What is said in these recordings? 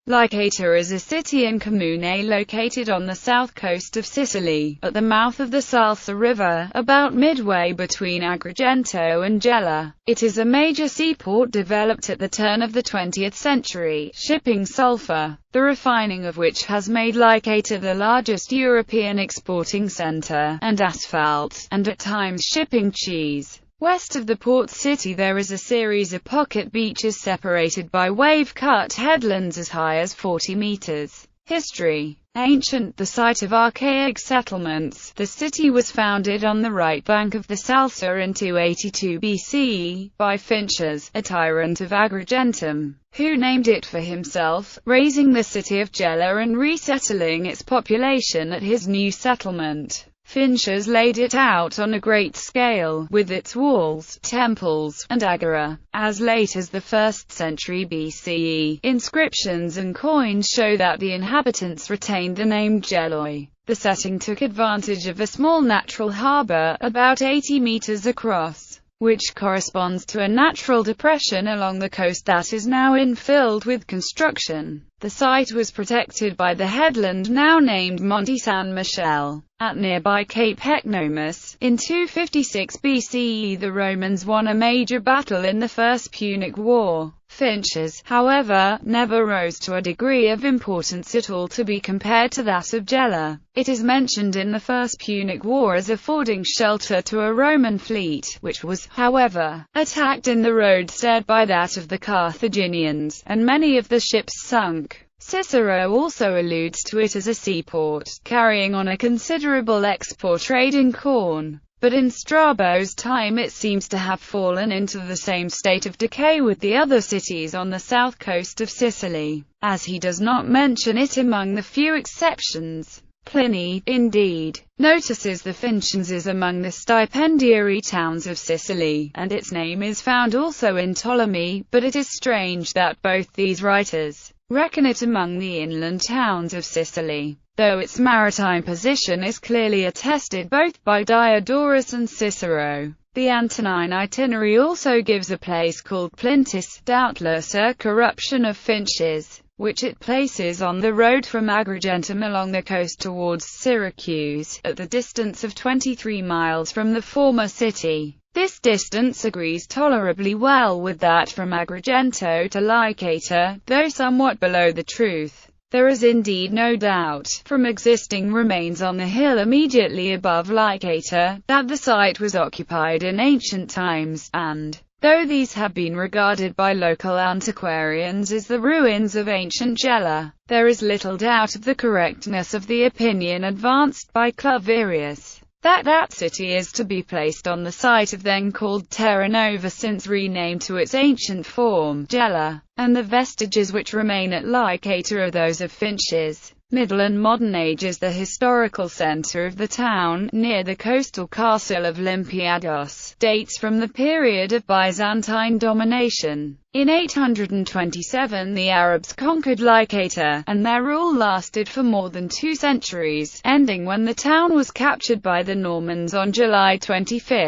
Licata is a city and comune located on the south coast of Sicily, at the mouth of the Salsa River, about midway between Agrigento and Gela. It is a major seaport developed at the turn of the 20th century, shipping sulfur, the refining of which has made Licata the largest European exporting center, and asphalt, and at times shipping cheese. West of the port city there is a series of pocket beaches separated by wave-cut headlands as high as 40 meters. History. Ancient, the site of archaic settlements, the city was founded on the right bank of the Salsa in 282 BCE, by Finches, a tyrant of Agrigentum, who named it for himself, raising the city of Gela and resettling its population at his new settlement. Finches laid it out on a great scale, with its walls, temples, and agora. As late as the 1st century BCE, inscriptions and coins show that the inhabitants retained the name Geloi. The setting took advantage of a small natural harbor, about 80 meters across, which corresponds to a natural depression along the coast that is now infilled with construction. The site was protected by the headland now named Monte San Michele, at nearby Cape Hecnomus. In 256 BCE the Romans won a major battle in the First Punic War. Finches, however, never rose to a degree of importance at all to be compared to that of Gela. It is mentioned in the First Punic War as affording shelter to a Roman fleet, which was, however, attacked in the roadstead by that of the Carthaginians, and many of the ships sunk. Cicero also alludes to it as a seaport, carrying on a considerable export trade in corn. But in Strabo's time it seems to have fallen into the same state of decay with the other cities on the south coast of Sicily, as he does not mention it among the few exceptions. Pliny, indeed, notices the Finches among the stipendiary towns of Sicily, and its name is found also in Ptolemy, but it is strange that both these writers reckon it among the inland towns of Sicily, though its maritime position is clearly attested both by Diodorus and Cicero. The Antonine itinerary also gives a place called Plintis, doubtless a corruption of Finches, which it places on the road from Agrigentum along the coast towards Syracuse, at the distance of 23 miles from the former city. This distance agrees tolerably well with that from Agrigento to Licata, though somewhat below the truth. There is indeed no doubt, from existing remains on the hill immediately above Licata, that the site was occupied in ancient times, and, though these have been regarded by local antiquarians as the ruins of ancient Gela, there is little doubt of the correctness of the opinion advanced by Claverius, that city is to be placed on the site of then called Terra Nova since renamed to its ancient form, Gela, and the vestiges which remain at Licata are those of Finches. Middle and Modern Ages. The historical center of the town, near the coastal castle of Olympiados, dates from the period of Byzantine domination. In 827 the Arabs conquered Licata, and their rule lasted for more than 2 centuries, ending when the town was captured by the Normans on July 25,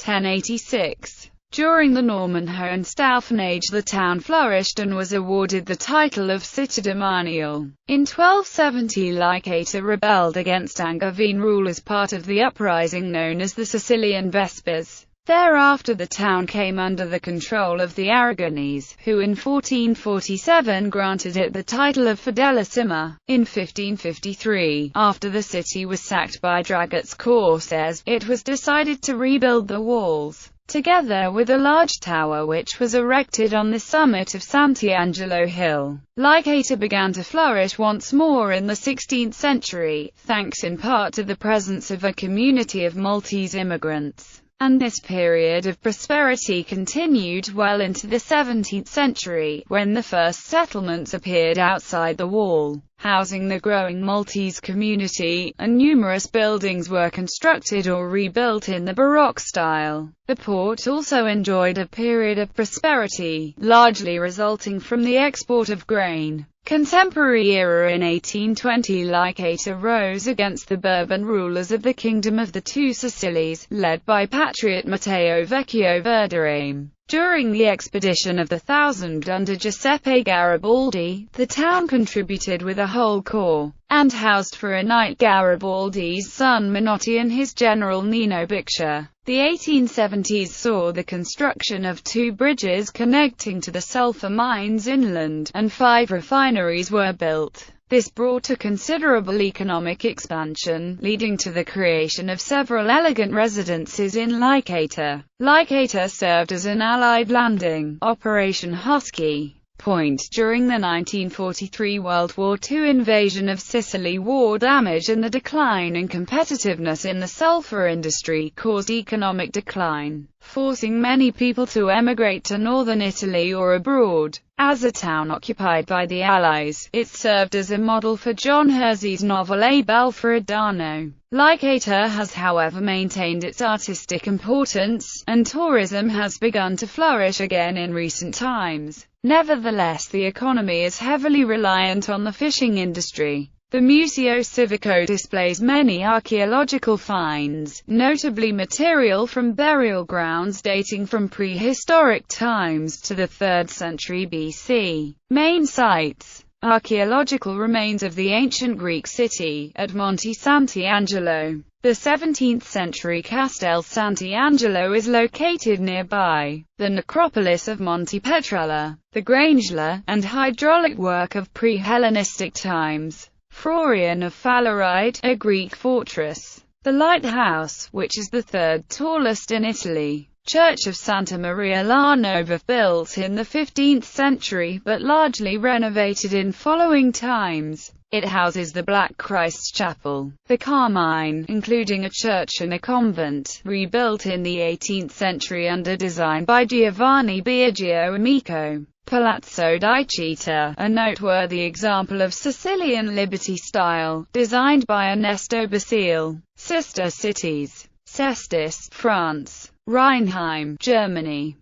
1086. During the Norman Hohenstaufen age the town flourished and was awarded the title of citademanial. In 1270 Licata rebelled against Angevine rule as part of the uprising known as the Sicilian Vespers. Thereafter the town came under the control of the Aragonese, who in 1447 granted it the title of Fedelissima. In 1553, after the city was sacked by Dragutt's corsairs, it was decided to rebuild the walls, together with a large tower which was erected on the summit of Sant'Angelo Hill. Licata began to flourish once more in the 16th century, thanks in part to the presence of a community of Maltese immigrants. And this period of prosperity continued well into the 17th century, when the first settlements appeared outside the wall, housing the growing Maltese community, and numerous buildings were constructed or rebuilt in the Baroque style. The port also enjoyed a period of prosperity, largely resulting from the export of grain. Contemporary era. In 1820 Licata rose against the Bourbon rulers of the Kingdom of the Two Sicilies, led by Patriot Matteo Vecchio Verderame. During the expedition of the Thousand under Giuseppe Garibaldi, the town contributed with a whole corps, and housed for a night Garibaldi's son Menotti and his general Nino Biccia. The 1870s saw the construction of 2 bridges connecting to the sulfur mines inland, and 5 refineries were built. This brought a considerable economic expansion, leading to the creation of several elegant residences in Licata. Licata served as an Allied landing, Operation Husky Point, during the 1943 World War II invasion of Sicily. War damage and the decline in competitiveness in the sulfur industry caused economic decline, forcing many people to emigrate to northern Italy or abroad. As a town occupied by the Allies, it served as a model for John Hersey's novel A Bell for Adano. Licata has however maintained its artistic importance, and tourism has begun to flourish again in recent times. Nevertheless, the economy is heavily reliant on the fishing industry. The Museo Civico displays many archaeological finds, notably material from burial grounds dating from prehistoric times to the 3rd century BC. Main sites: archaeological remains of the ancient Greek city, at Monte Sant'Angelo. The 17th century Castel Sant'Angelo is located nearby. The necropolis of Monte Petrella, the Grangeler, and hydraulic work of pre-Hellenistic times. Phrygian of Phaleride, a Greek fortress. The lighthouse, which is the 3rd tallest in Italy. Church of Santa Maria la Nova, built in the 15th century, but largely renovated in following times. It houses the Black Christ's Chapel, the Carmine, including a church and a convent, rebuilt in the 18th century under design by Giovanni Biagio Amico. Palazzo di Città, a noteworthy example of Sicilian Liberty style, designed by Ernesto Basile. Sister cities: Cestis, France; Rheinheim, Germany.